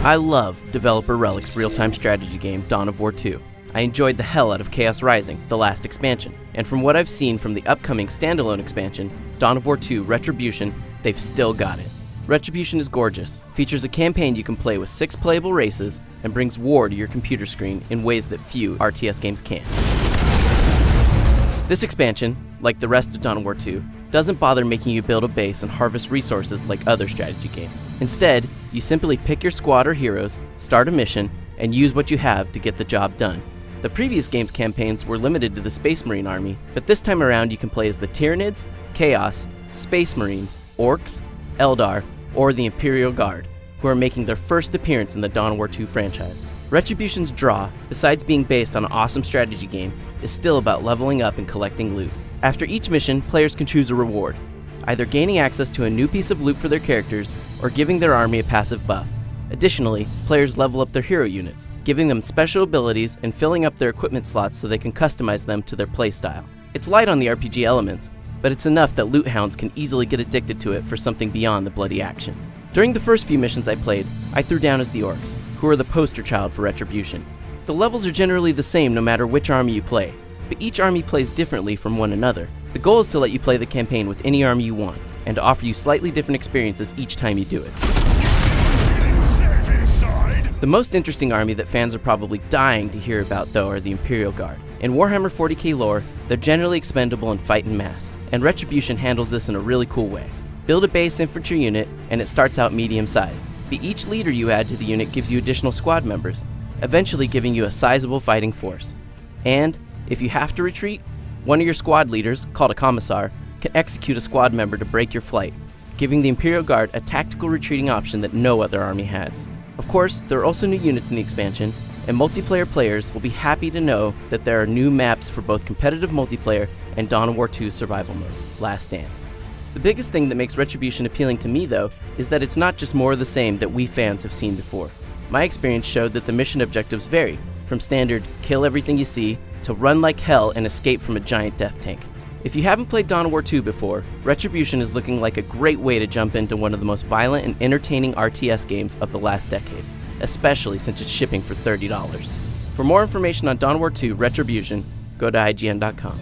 I love developer Relic's real-time strategy game, Dawn of War 2. I enjoyed the hell out of Chaos Rising, the last expansion, and from what I've seen from the upcoming standalone expansion, Dawn of War 2 Retribution, they've still got it. Retribution is gorgeous, features a campaign you can play with 6 playable races, and brings war to your computer screen in ways that few RTS games can. This expansion, like the rest of Dawn of War 2, doesn't bother making you build a base and harvest resources like other strategy games. Instead, you simply pick your squad or heroes, start a mission, and use what you have to get the job done. The previous game's campaigns were limited to the Space Marine army, but this time around you can play as the Tyranids, Chaos, Space Marines, Orcs, Eldar, or the Imperial Guard, who are making their first appearance in the Dawn of War 2 franchise. Retribution's draw, besides being based on an awesome strategy game, is still about leveling up and collecting loot. After each mission, players can choose a reward, either gaining access to a new piece of loot for their characters or giving their army a passive buff. Additionally, players level up their hero units, giving them special abilities and filling up their equipment slots so they can customize them to their playstyle. It's light on the RPG elements, but it's enough that loot hounds can easily get addicted to it for something beyond the bloody action. During the first few missions I played, I threw down as the Orcs, who are the poster child for Retribution. The levels are generally the same no matter which army you play, but each army plays differently from one another. The goal is to let you play the campaign with any army you want, and to offer you slightly different experiences each time you do it. The most interesting army that fans are probably dying to hear about, though, are the Imperial Guard. In Warhammer 40k lore, they're generally expendable and fight en masse, and Retribution handles this in a really cool way. Build a base infantry unit, and it starts out medium-sized, but each leader you add to the unit gives you additional squad members, eventually giving you a sizable fighting force. And, if you have to retreat, one of your squad leaders, called a commissar, can execute a squad member to break your flight, giving the Imperial Guard a tactical retreating option that no other army has. Of course, there are also new units in the expansion, and multiplayer players will be happy to know that there are new maps for both competitive multiplayer and Dawn of War 2 survival mode, Last Stand. The biggest thing that makes Retribution appealing to me, though, is that it's not just more of the same that we fans have seen before. My experience showed that the mission objectives vary, from standard kill everything you see to run like hell and escape from a giant death tank. If you haven't played Dawn of War 2 before, Retribution is looking like a great way to jump into one of the most violent and entertaining RTS games of the last decade, especially since it's shipping for $30. For more information on Dawn of War 2 Retribution, go to IGN.com.